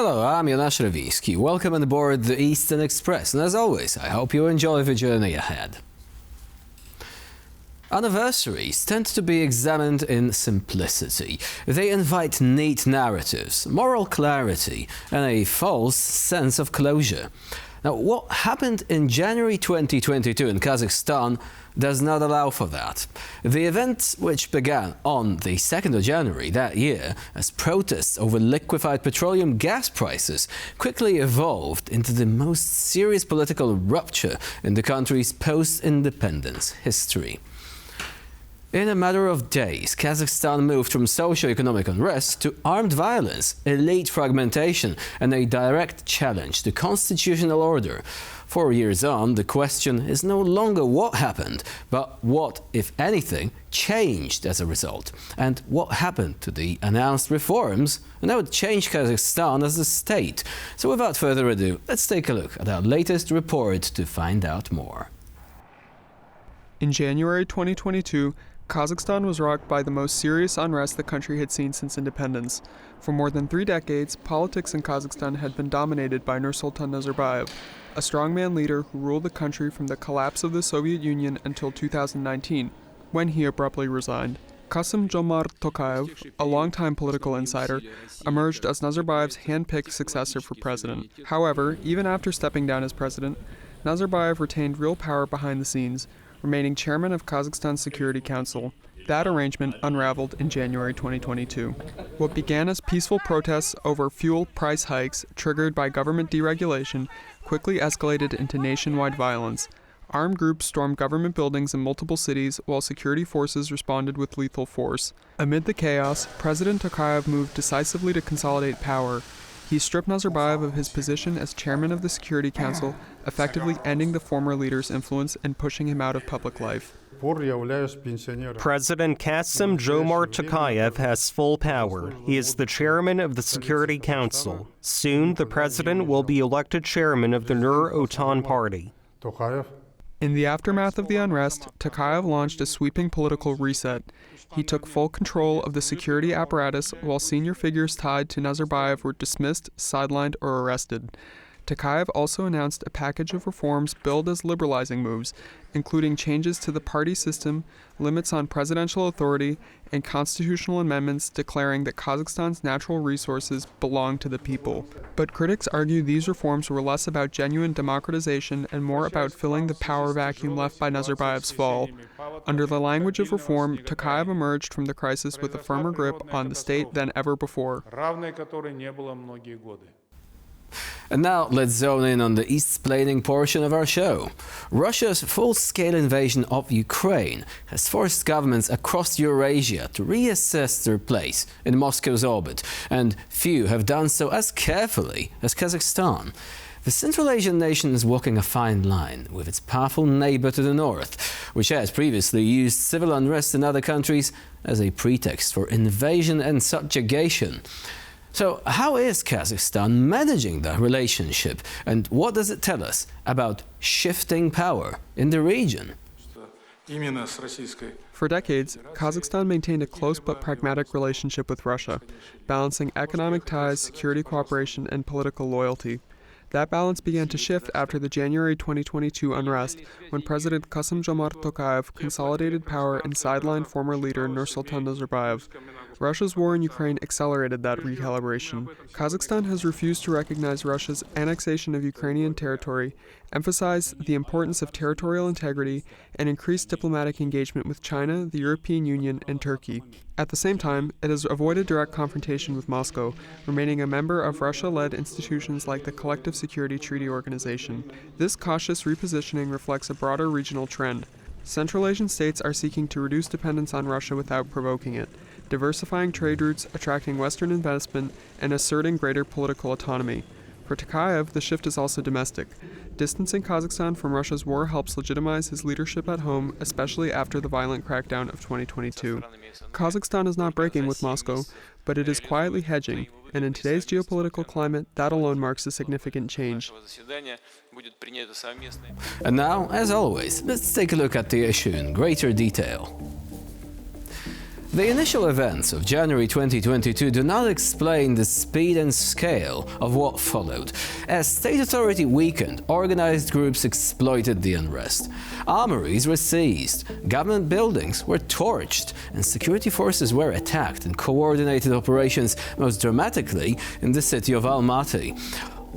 Hello, I'm Jonasz Rewiński. Welcome on board the Eastern Express, and as always, I hope you enjoy the journey ahead. Anniversaries tend to be examined in simplicity. They invite neat narratives, moral clarity, and a false sense of closure. Now, what happened in January 2022 in Kazakhstan does not allow for that. The event, which began on the 2nd of January that year as protests over liquefied petroleum gas prices, quickly evolved into the most serious political rupture in the country's post-independence history. In a matter of days, Kazakhstan moved from socio-economic unrest to armed violence, elite fragmentation, and a direct challenge to constitutional order. 4 years on, the question is no longer what happened, but what, if anything, changed as a result, and what happened to the announced reforms, and how it changed Kazakhstan as a state. So without further ado, let's take a look at our latest report to find out more. In January 2022, Kazakhstan was rocked by the most serious unrest the country had seen since independence. For more than 3 decades, politics in Kazakhstan had been dominated by Nursultan Nazarbayev, a strongman leader who ruled the country from the collapse of the Soviet Union until 2019, when he abruptly resigned. Kassym-Jomart Tokayev, a longtime political insider, emerged as Nazarbayev's hand-picked successor for president. However, even after stepping down as president, Nazarbayev retained real power behind the scenes, remaining chairman of Kazakhstan's Security Council. That arrangement unraveled in January 2022. What began as peaceful protests over fuel price hikes triggered by government deregulation quickly escalated into nationwide violence. Armed groups stormed government buildings in multiple cities while security forces responded with lethal force. Amid the chaos, President Tokayev moved decisively to consolidate power. He stripped Nazarbayev of his position as chairman of the Security Council, effectively ending the former leader's influence and pushing him out of public life. President Kassym-Jomart Tokayev has full power. He is the chairman of the Security Council. Soon, the president will be elected chairman of the Nur-Otan party. In the aftermath of the unrest, Tokayev launched a sweeping political reset. He took full control of the security apparatus while senior figures tied to Nazarbayev were dismissed, sidelined, or arrested. Tokayev also announced a package of reforms billed as liberalizing moves, including changes to the party system, limits on presidential authority, and constitutional amendments declaring that Kazakhstan's natural resources belong to the people. But critics argue these reforms were less about genuine democratization and more about filling the power vacuum left by Nazarbayev's fall. Under the language of reform, Tokayev emerged from the crisis with a firmer grip on the state than ever before. And now let's zone in on the East-splaining portion of our show. Russia's full-scale invasion of Ukraine has forced governments across Eurasia to reassess their place in Moscow's orbit, and few have done so as carefully as Kazakhstan. The Central Asian nation is walking a fine line with its powerful neighbor to the north, which has previously used civil unrest in other countries as a pretext for invasion and subjugation. So how is Kazakhstan managing the relationship, and what does it tell us about shifting power in the region? For decades, Kazakhstan maintained a close but pragmatic relationship with Russia, balancing economic ties, security cooperation, and political loyalty. That balance began to shift after the January 2022 unrest, when President Kassym-Jomart Tokayev consolidated power and sidelined former leader Nursultan Nazarbayev. Russia's war in Ukraine accelerated that recalibration. Kazakhstan has refused to recognize Russia's annexation of Ukrainian territory, emphasize the importance of territorial integrity, and increase diplomatic engagement with China, the European Union, and Turkey. At the same time, it has avoided direct confrontation with Moscow, remaining a member of Russia-led institutions like the Collective Security Treaty Organization. This cautious repositioning reflects a broader regional trend. Central Asian states are seeking to reduce dependence on Russia without provoking it, diversifying trade routes, attracting Western investment, and asserting greater political autonomy. For Tokayev, the shift is also domestic. Distancing Kazakhstan from Russia's war helps legitimize his leadership at home, especially after the violent crackdown of 2022. Kazakhstan is not breaking with Moscow, but it is quietly hedging, and in today's geopolitical climate, that alone marks a significant change. And now, as always, let's take a look at the issue in greater detail. The initial events of January 2022 do not explain the speed and scale of what followed. As state authority weakened, organized groups exploited the unrest. Armories were seized, government buildings were torched, and security forces were attacked in coordinated operations, most dramatically in the city of Almaty.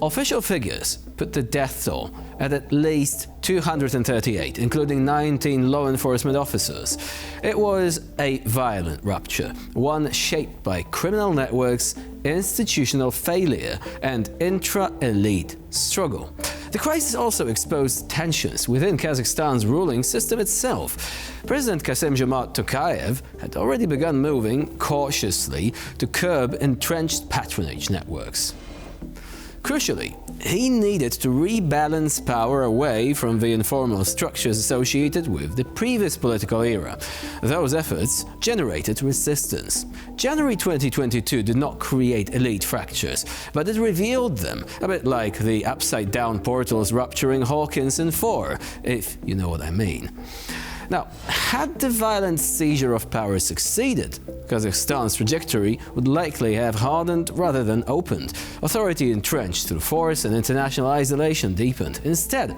Official figures put the death toll at least 238, including 19 law enforcement officers. It was a violent rupture, one shaped by criminal networks, institutional failure, and intra-elite struggle. The crisis also exposed tensions within Kazakhstan's ruling system itself. President Kassym-Jomart Tokayev had already begun moving cautiously to curb entrenched patronage networks. Crucially, he needed to rebalance power away from the informal structures associated with the previous political era. Those efforts generated resistance. January 2022 did not create elite fractures, but it revealed them, a bit like the upside-down portals rupturing Hawkins in 4, if you know what I mean. Now, had the violent seizure of power succeeded, Kazakhstan's trajectory would likely have hardened rather than opened. Authority entrenched through force and international isolation deepened. Instead,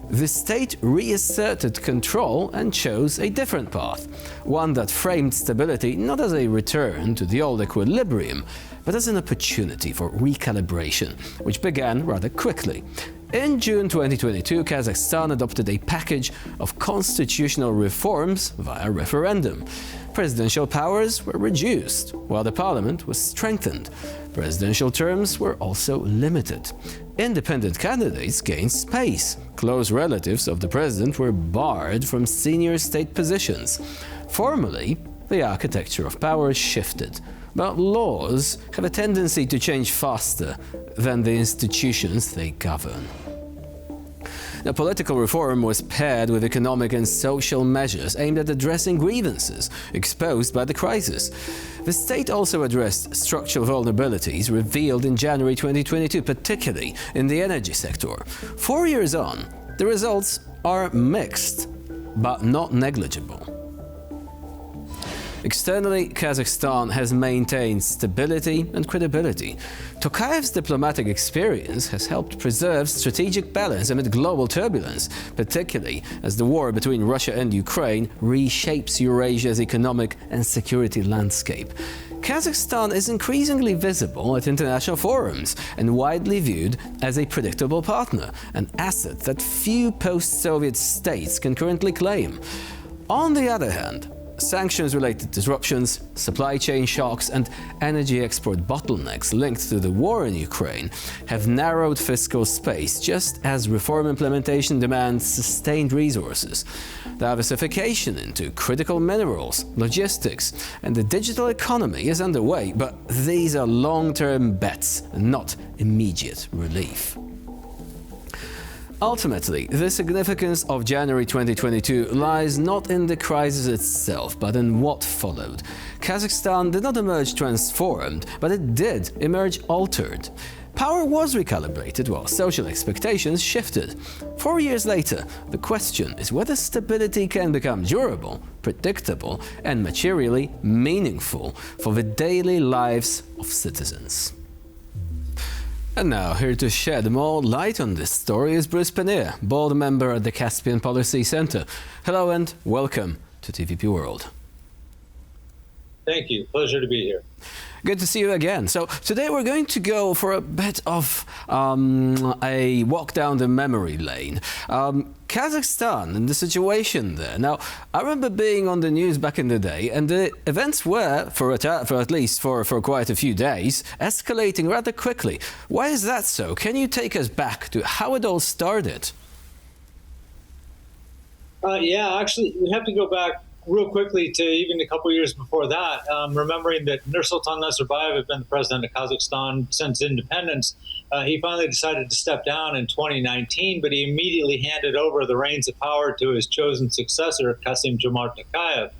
the state reasserted control and chose a different path, one that framed stability not as a return to the old equilibrium, but as an opportunity for recalibration, which began rather quickly. In June 2022, Kazakhstan adopted a package of constitutional reforms via referendum. Presidential powers were reduced, while the parliament was strengthened. Presidential terms were also limited. Independent candidates gained space. Close relatives of the president were barred from senior state positions. Formally, the architecture of power shifted. But laws have a tendency to change faster than the institutions they govern. The political reform was paired with economic and social measures aimed at addressing grievances exposed by the crisis. The state also addressed structural vulnerabilities revealed in January 2022, particularly in the energy sector. 4 years on, the results are mixed, but not negligible. Externally, Kazakhstan has maintained stability and credibility. Tokayev's diplomatic experience has helped preserve strategic balance amid global turbulence, particularly as the war between Russia and Ukraine reshapes Eurasia's economic and security landscape. Kazakhstan is increasingly visible at international forums and widely viewed as a predictable partner, an asset that few post-Soviet states can currently claim. On the other hand, sanctions-related disruptions, supply chain shocks, and energy export bottlenecks linked to the war in Ukraine have narrowed fiscal space, just as reform implementation demands sustained resources. Diversification into critical minerals, logistics, and the digital economy is underway, but these are long-term bets, not immediate relief. Ultimately, the significance of January 2022 lies not in the crisis itself, but in what followed. Kazakhstan did not emerge transformed, but it did emerge altered. Power was recalibrated while social expectations shifted. 4 years later, the question is whether stability can become durable, predictable, and materially meaningful for the daily lives of citizens. And now, here to shed more light on this story is Bruce Pannier, board member at the Caspian Policy Center. Hello and welcome to TVP World. Thank you. Pleasure to be here. Good to see you again. So today we're going to go for a bit of a walk down the memory lane. Kazakhstan and the situation there. Now, I remember being on the news back in the day, and the events were, for at least quite a few days, escalating rather quickly. Why is that so? Can you take us back to how it all started? Yeah, actually, we have to go back real quickly to even a couple years before that, remembering that Nursultan Nazarbayev had been the president of Kazakhstan since independence. He finally decided to step down in 2019, but he immediately handed over the reins of power to his chosen successor, Kassym-Jomart Tokayev.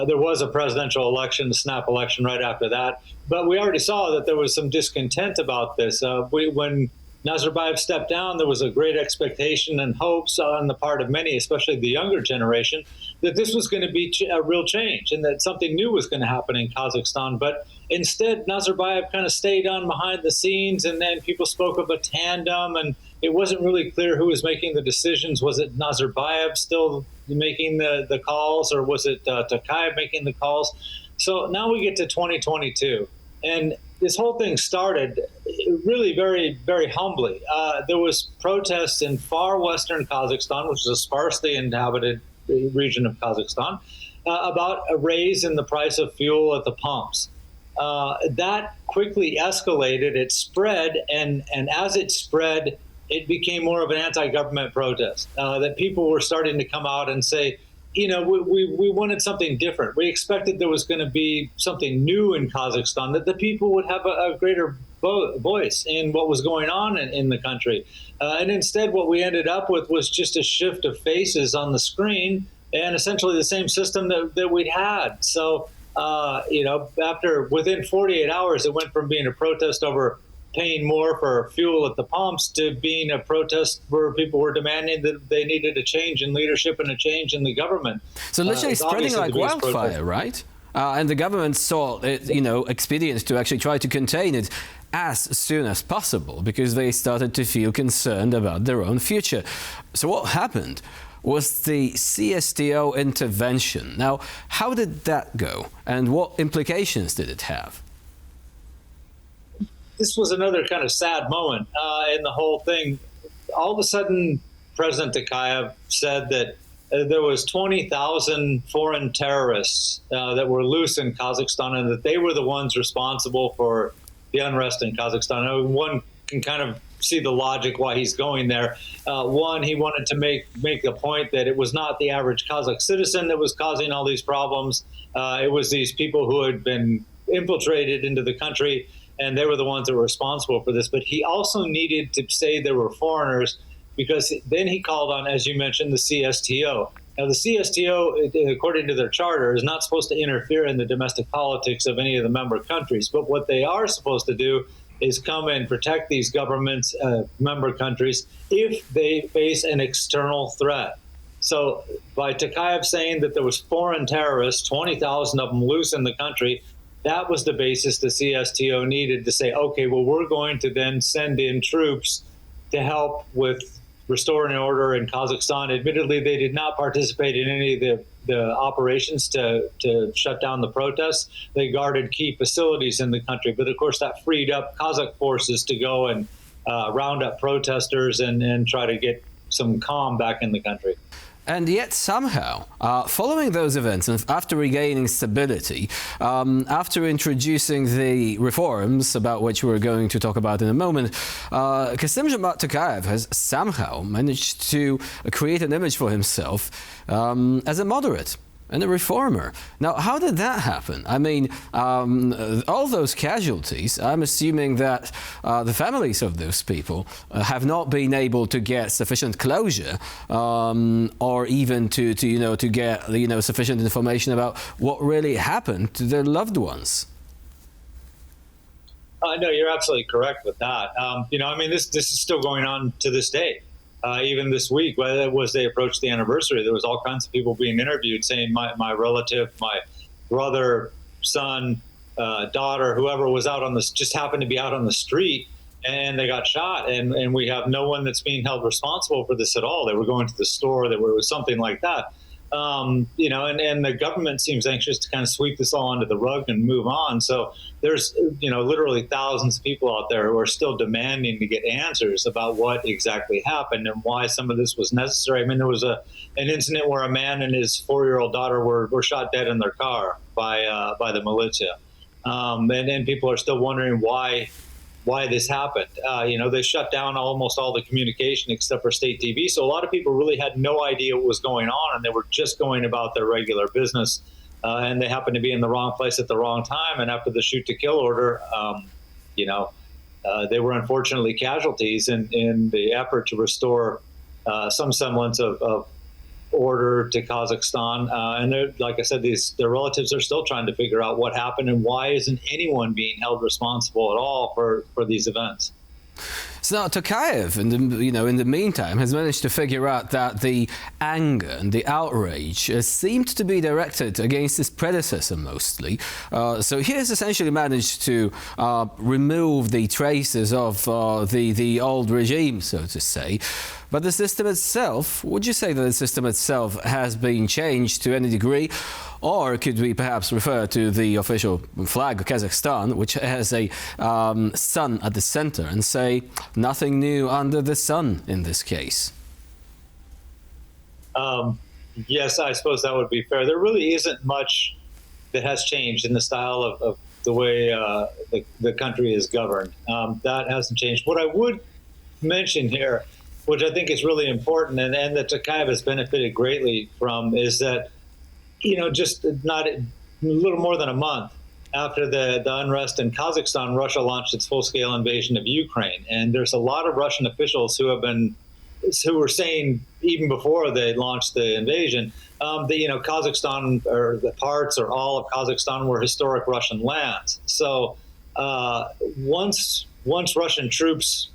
There was a presidential election, a snap election right after that, but we already saw that there was some discontent about this. When Nazarbayev stepped down, there was a great expectation and hopes on the part of many, especially the younger generation, that this was going to be a real change and that something new was going to happen in Kazakhstan. But instead, Nazarbayev kind of stayed on behind the scenes, and then people spoke of a tandem, and it wasn't really clear who was making the decisions. Was it Nazarbayev still making the calls, or was it Tokayev making the calls? So now we get to 2022, and this whole thing started really very, very humbly. There was protests in far western Kazakhstan, which is a sparsely inhabited region of Kazakhstan, about a raise in the price of fuel at the pumps. That quickly escalated, it spread, and as it spread, it became more of an anti-government protest, that people were starting to come out and say, we wanted something different. We expected there was going to be something new in Kazakhstan, that the people would have a greater voice in what was going on in the country. And instead, what we ended up with was just a shift of faces on the screen and essentially the same system that we'd had. So, within 48 hours, it went from being a protest over paying more for fuel at the pumps to being a protest where people were demanding that they needed a change in leadership and a change in the government. So literally spreading like wildfire, right? And the government saw it, expedient to actually try to contain it as soon as possible because they started to feel concerned about their own future. So what happened was the CSTO intervention. Now, how did that go, and what implications did it have? This was another kind of sad moment in the whole thing. All of a sudden, President Tokayev said that there was 20,000 foreign terrorists that were loose in Kazakhstan, and that they were the ones responsible for the unrest in Kazakhstan. Now, one can kind of see the logic why he's going there. One, he wanted to make the point that it was not the average Kazakh citizen that was causing all these problems. It was these people who had been infiltrated into the country, and they were the ones that were responsible for this. But he also needed to say there were foreigners, because then he called on, as you mentioned, the CSTO. Now, the CSTO, according to their charter, is not supposed to interfere in the domestic politics of any of the member countries. But what they are supposed to do is come and protect these governments, member countries, if they face an external threat. So by Tokayev saying that there was foreign terrorists, 20,000 of them loose in the country, that was the basis the CSTO needed to say, okay, well, we're going to then send in troops to help with restoring order in Kazakhstan. Admittedly, they did not participate in any of the operations to shut down the protests. They guarded key facilities in the country. But of course, that freed up Kazakh forces to go and round up protesters and try to get some calm back in the country. And yet somehow, following those events and after regaining stability, after introducing the reforms about which we're going to talk about in a moment, Kassym-Jomart Tokayev has somehow managed to create an image for himself as a moderate and a reformer. Now, how did that happen? I mean, all those casualties, I'm assuming that the families of those people have not been able to get sufficient closure or even to get sufficient information about what really happened to their loved ones. No, you're absolutely correct with that. This is still going on to this day. Even this week, whether it was they approached the anniversary, there was all kinds of people being interviewed saying my relative, my brother, son, daughter, whoever was out just happened to be out on the street and they got shot. And we have no one that's being held responsible for this at all. They were going to the store, it was something like that. And the government seems anxious to kind of sweep this all under the rug and move on. So there's, literally thousands of people out there who are still demanding to get answers about what exactly happened and why some of this was necessary. I mean, there was an incident where a man and his 4-year-old daughter were shot dead in their car by the militia. And people are still wondering why this happened. They shut down almost all the communication except for state TV. So a lot of people really had no idea what was going on, and they were just going about their regular business. And they happened to be in the wrong place at the wrong time. And after the shoot to kill order, they were unfortunately casualties in the effort to restore some semblance of order to Kazakhstan. And like I said, their relatives are still trying to figure out what happened and why isn't anyone being held responsible at all for these events. So Tokayev, in the meantime, has managed to figure out that the anger and the outrage seemed to be directed against his predecessor mostly. So he has essentially managed to remove the traces of the old regime, so to say. But the system itself, would you say that the system itself has been changed to any degree? Or could we perhaps refer to the official flag of Kazakhstan, which has a sun at the center, and say nothing new under the sun in this case? Yes, I suppose that would be fair. There really isn't much that has changed in the style of the way the country is governed. That hasn't changed. What I would mention here, which I think is really important, and that Tokayev has benefited greatly from, is that just not a little more than a month after the unrest in Kazakhstan, Russia launched its full-scale invasion of Ukraine. And there's a lot of Russian officials who were saying, even before they launched the invasion, that Kazakhstan, or the parts or all of Kazakhstan, were historic Russian lands. So once Russian troops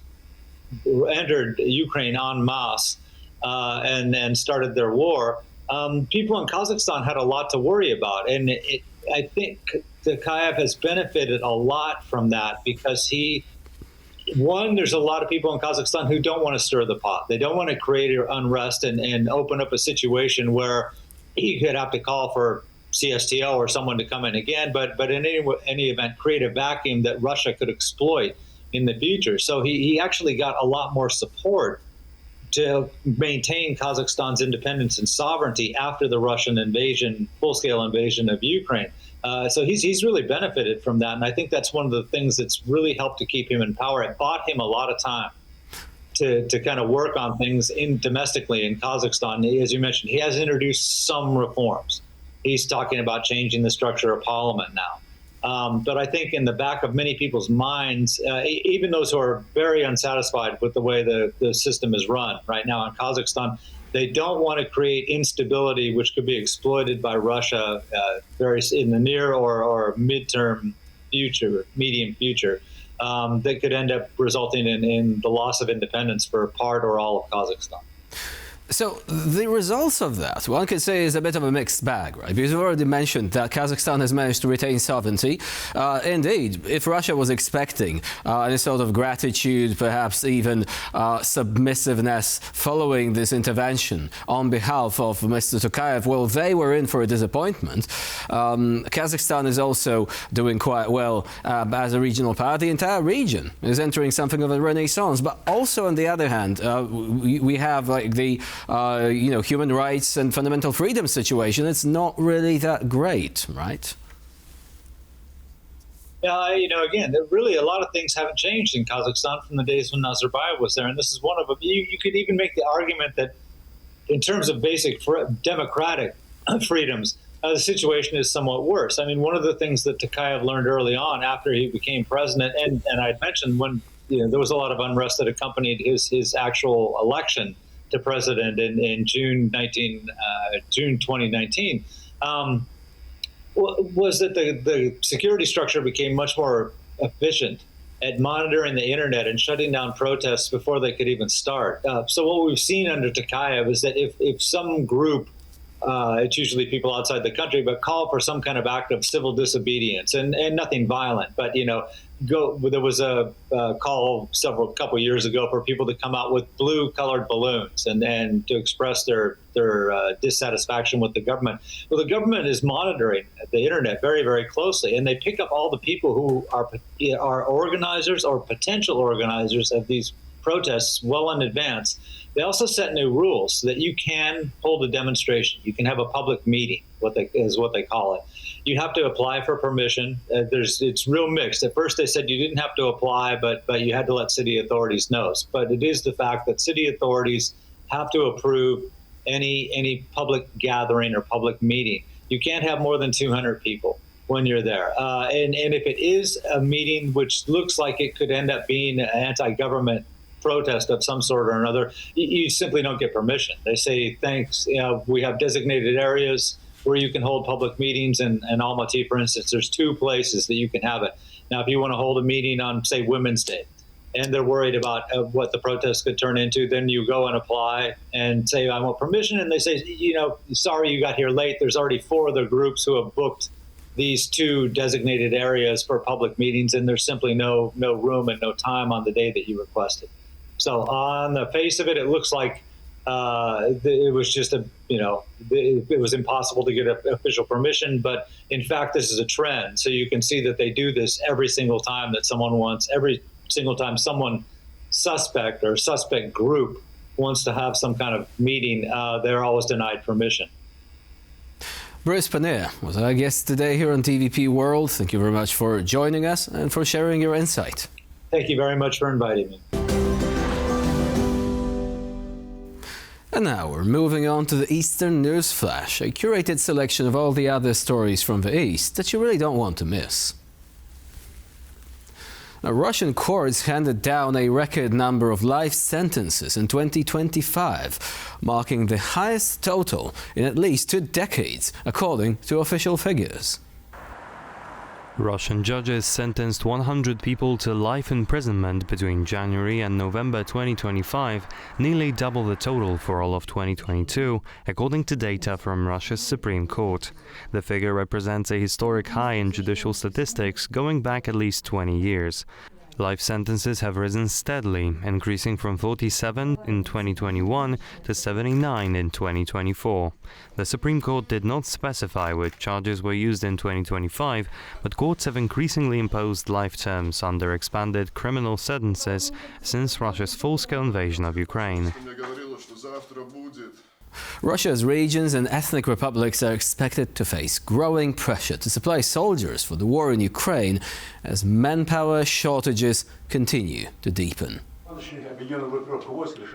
entered Ukraine en masse and started their war, people in Kazakhstan had a lot to worry about. And I think Tokayev has benefited a lot from that because there's a lot of people in Kazakhstan who don't want to stir the pot. They don't want to create unrest and open up a situation where he could have to call for CSTO or someone to come in again, but in any event, create a vacuum that Russia could exploit in the future. So he actually got a lot more support to maintain Kazakhstan's independence and sovereignty after the Russian full-scale invasion of Ukraine. So he's really benefited from that, and I think that's one of the things that's really helped to keep him in power. It bought him a lot of time to kind of work on things domestically in Kazakhstan. As you mentioned, he has introduced some reforms. He's talking about changing the structure of parliament now. But I think in the back of many people's minds, even those who are very unsatisfied with the way the system is run right now in Kazakhstan, they don't want to create instability which could be exploited by Russia in the near or medium future that could end up resulting in the loss of independence for part or all of Kazakhstan. So the results of that, one could say, is a bit of a mixed bag, right? Because we've already mentioned that Kazakhstan has managed to retain sovereignty. Indeed, if Russia was expecting any sort of gratitude, perhaps even submissiveness following this intervention on behalf of Mr. Tokayev, well, they were in for a disappointment. Kazakhstan is also doing quite well as a regional power. The entire region is entering something of a renaissance. But also, on the other hand, we have like the human rights and fundamental freedom situation. It's not really that great, right? Again, really a lot of things haven't changed in Kazakhstan from the days when Nazarbayev was there, and this is one of them. You could even make the argument that in terms of basic democratic freedoms, the situation is somewhat worse. I mean, one of the things that Tokayev learned early on after he became president, and I'd mentioned when there was a lot of unrest that accompanied his actual election to president in June 2019, was that the security structure became much more efficient at monitoring the internet and shutting down protests before they could even start. So what we've seen under Tokayev is that if some group, it's usually people outside the country, but call for some kind of act of civil disobedience and nothing violent, but there was a call couple years ago for people to come out with blue-colored balloons and to express their dissatisfaction with the government. Well, the government is monitoring the internet very, very closely, and they pick up all the people who are organizers or potential organizers of these protests well in advance. They also set new rules so that you can hold a demonstration. You can have a public meeting, what they call it. You have to apply for permission. It's real mixed. At first, they said you didn't have to apply, but you had to let city authorities know. But it is the fact that city authorities have to approve any public gathering or public meeting. You can't have more than 200 people when you're there. And if it is a meeting which looks like it could end up being an anti-government protest of some sort or another, you simply don't get permission. They say, thanks, we have designated areas where you can hold public meetings, and Almaty, for instance, there's 2 places that you can have it. Now, if you want to hold a meeting on, say, Women's Day, and they're worried about what the protests could turn into. Then you go and apply and say, I want permission. And they say, sorry you got here late. There's already 4 other groups who have booked these 2 designated areas for public meetings, and there's simply no room and no time on the day that you requested. So on the face of it, it looks like it was just it was impossible to get official permission. But in fact, this is a trend. So you can see that they do this every single time that every single time someone suspect or suspect group wants to have some kind of meeting, they're always denied permission. Boris Paner was our guest today here on TVP World. Thank you very much for joining us and for sharing your insight. Thank you very much for inviting me. And now we're moving on to the Eastern News Flash, a curated selection of all the other stories from the East that you really don't want to miss. Now, Russian courts handed down a record number of life sentences in 2025, marking the highest total in at least 2 decades, according to official figures. Russian judges sentenced 100 people to life imprisonment between January and November 2025, nearly double the total for all of 2022, according to data from Russia's Supreme Court. The figure represents a historic high in judicial statistics going back at least 20 years. Life sentences have risen steadily, increasing from 47 in 2021 to 79 in 2024. The Supreme Court did not specify which charges were used in 2025, but courts have increasingly imposed life terms under expanded criminal sentences since Russia's full-scale invasion of Ukraine. Russia's regions and ethnic republics are expected to face growing pressure to supply soldiers for the war in Ukraine as manpower shortages continue to deepen.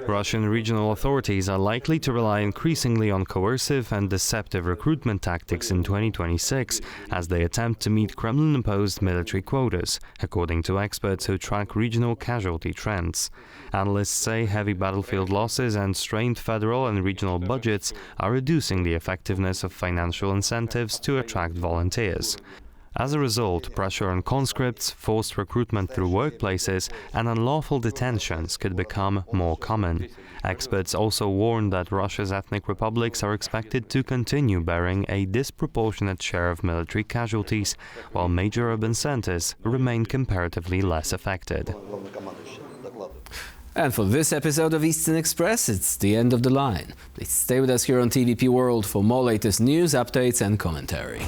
Russian regional authorities are likely to rely increasingly on coercive and deceptive recruitment tactics in 2026 as they attempt to meet Kremlin-imposed military quotas, according to experts who track regional casualty trends. Analysts say heavy battlefield losses and strained federal and regional budgets are reducing the effectiveness of financial incentives to attract volunteers. As a result, pressure on conscripts, forced recruitment through workplaces, and unlawful detentions could become more common. Experts also warn that Russia's ethnic republics are expected to continue bearing a disproportionate share of military casualties, while major urban centers remain comparatively less affected. And for this episode of Eastern Express, it's the end of the line. Please stay with us here on TVP World for more latest news, updates and commentary.